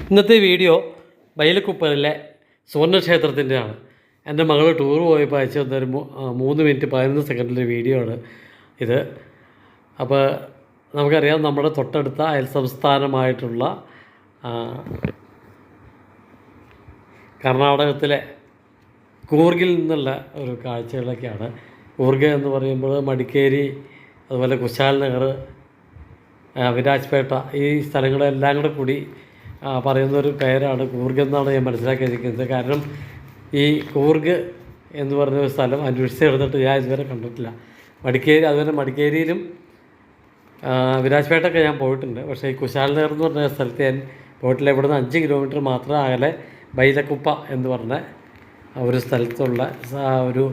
ഇന്നത്തെ വീഡിയോ ബൈലക്കുപ്പലിലെ സുവർണക്ഷേത്രത്തിൻ്റെയാണ്. എൻ്റെ മകൾ ടൂർ പോയപ്പോൾ അയച്ചു തന്നൊരു 3 മിനിറ്റ് 11 സെക്കൻഡിലെ വീഡിയോ ആണ് ഇത്. അപ്പോൾ നമുക്കറിയാം, നമ്മുടെ തൊട്ടടുത്ത അയൽ സംസ്ഥാനമായിട്ടുള്ള കർണാടകത്തിലെ കൂർഗിൽ നിന്നുള്ള ഒരു കാഴ്ചകളൊക്കെയാണ്. കൂർഗ് എന്ന് പറയുമ്പോൾ മടിക്കേരി, അതുപോലെ കുശാൽ നഗർ, വിരാജ്പേട്ട, ഈ സ്ഥലങ്ങളെല്ലാം കൂടെ കൂടി പറയുന്നൊരു പേരാണ് കൂർഗ് എന്നാണ് ഞാൻ മനസ്സിലാക്കിയിരിക്കുന്നത്. കാരണം ഈ കൂർഗ് എന്ന് പറഞ്ഞ ഒരു സ്ഥലം അന്വേഷിച്ച് എടുത്തിട്ട് ഞാൻ ഇതുവരെ കണ്ടിട്ടില്ല. മടിക്കേരി, അതുപോലെ മടിക്കേരിയിലും വിരാജ്പേട്ടൊക്കെ ഞാൻ പോയിട്ടുണ്ട്. പക്ഷേ ഈ കുശാൽ നഗർ എന്ന് പറഞ്ഞ സ്ഥലത്ത് ഞാൻ പോയിട്ടില്ല. ഇവിടുന്ന് 5 കിലോമീറ്റർ മാത്രം അകലെ ബൈലക്കുപ്പ എന്ന് പറഞ്ഞ ഒരു സ്ഥലത്തുള്ള ഒരു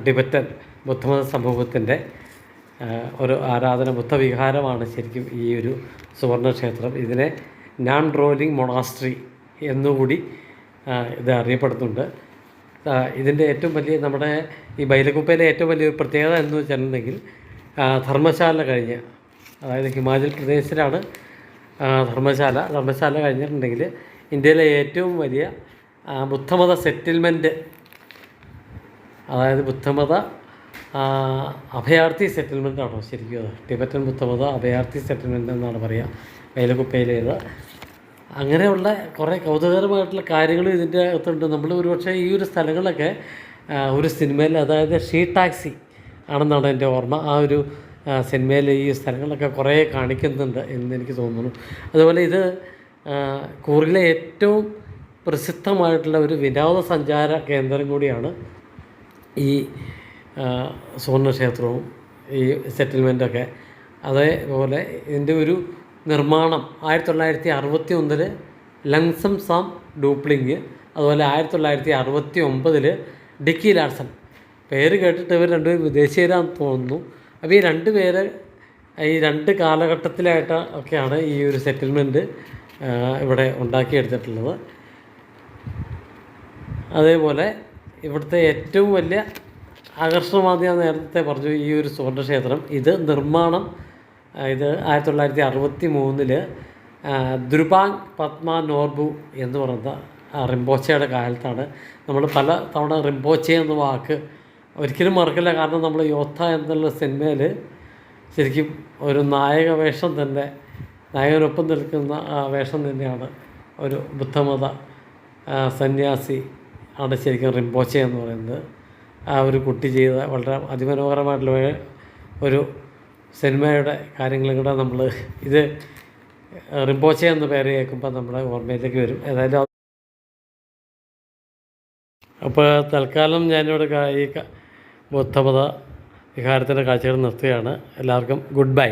ടിബറ്റൻ ബുദ്ധമത സമൂഹത്തിൻ്റെ ഒരു ആരാധന ബുദ്ധവിഹാരമാണ് ശരിക്കും ഈ ഒരു സുവർണക്ഷേത്രം. ഇതിനെ നാൻ റോലിംഗ് മൊണാസ്ട്രി എന്നുകൂടി ഇത് അറിയപ്പെടുന്നുണ്ട്. ഇതിൻ്റെ ഏറ്റവും വലിയ, നമ്മുടെ ഈ ബൈലക്കുപ്പയിലെ ഏറ്റവും വലിയൊരു പ്രത്യേകത എന്ന് വെച്ചിട്ടുണ്ടെങ്കിൽ ധർമ്മശാല കഴിഞ്ഞ്, അതായത് ഹിമാചൽ പ്രദേശിലാണ് ധർമ്മശാല കഴിഞ്ഞിട്ടുണ്ടെങ്കിൽ ഇന്ത്യയിലെ ഏറ്റവും വലിയ ബുദ്ധമത സെറ്റിൽമെൻറ്റ്, അതായത് ബുദ്ധമത അഭയാർത്ഥി സെറ്റിൽമെൻ്റ് ആണോ ശരിക്കും അത്? ടിബറ്റൻ ബുദ്ധമത അഭയാർത്ഥി സെറ്റിൽമെൻ്റ് എന്നാണ് പറയുക ബൈലക്കുപ്പയിലേത്. അങ്ങനെയുള്ള കുറേ കൗതുകകരമായിട്ടുള്ള കാര്യങ്ങളും ഇതിൻ്റെ അകത്തുണ്ട്. നമ്മൾ ഒരുപക്ഷെ ഈ ഒരു സ്ഥലങ്ങളൊക്കെ ഒരു സിനിമയിൽ, അതായത് ഷീ ടാക്സി ആണെന്നാണ് എൻ്റെ ഓർമ്മ, ആ ഒരു സിനിമയിൽ ഈ സ്ഥലങ്ങളൊക്കെ കുറേ കാണിക്കുന്നുണ്ട് എന്ന് എനിക്ക് തോന്നുന്നു. അതുപോലെ ഇത് കൂർഗിലെ ഏറ്റവും പ്രസിദ്ധമായിട്ടുള്ള ഒരു വിനോദസഞ്ചാര കേന്ദ്രം കൂടിയാണ് ഈ സുവർണക്ഷേത്രവും ഈ സെറ്റിൽമെൻറ്റൊക്കെ. അതേപോലെ ഇതിൻ്റെ ഒരു നിർമ്മാണം 1961 ലങ്സം സാം ഡൂപ്ലിങ്, അതുപോലെ 1969 ഡിക്കി ലാർസൺ. പേര് കേട്ടിട്ട് ഇവർ രണ്ടുപേരും വിദേശീയരാന്ന് തോന്നുന്നു. അപ്പോൾ ഈ 2 പേര് ഈ 2 കാലഘട്ടത്തിലായിട്ട് ഒക്കെയാണ് ഈ ഒരു സെറ്റിൽമെൻറ്റ് ഇവിടെ ഉണ്ടാക്കിയെടുത്തിട്ടുള്ളത്. അതേപോലെ ഇവിടുത്തെ ഏറ്റവും വലിയ ആകർഷണമാണ്, ഞാൻ നേരത്തെ പറഞ്ഞു, ഈ ഒരു സുവർണക്ഷേത്രം. ഇത് നിർമ്മാണം 1963 ദ്രുബാങ് പത്മ നോർബു എന്ന് പറയുന്ന റിംപോച്ചയുടെ കാലത്താണ്. നമ്മൾ പല തവണ റിംപോച്ചെ എന്ന വാക്ക് ഒരിക്കലും മറക്കില്ല. കാരണം നമ്മൾ യോദ്ധ എന്നുള്ള സിനിമയിൽ ശരിക്കും ഒരു നായക വേഷം തന്നെ, നായകനൊപ്പം നിൽക്കുന്ന വേഷം തന്നെയാണ് ഒരു ബുദ്ധമത സന്യാസി ആണ് ശരിക്കും റിംപോച്ചെ എന്ന് പറയുന്നത്. ആ ഒരു കുട്ടി ചെയ്ത വളരെ അതിമനോഹരമായിട്ടുള്ള ഒരു സിനിമയുടെ കാര്യങ്ങളും കൂടെ നമ്മൾ ഇത് റിംപോച്ചെ എന്ന പേര് കേൾക്കുമ്പോൾ നമ്മുടെ ഓർമ്മയിലേക്ക് വരും. ഏതായാലും അപ്പോൾ തൽക്കാലം ഞാനിവിടെ ഈ ബുദ്ധമത വിഹാരത്തിൻ്റെ കാഴ്ചകൾ നിർത്തുകയാണ്. എല്ലാവർക്കും ഗുഡ് ബൈ.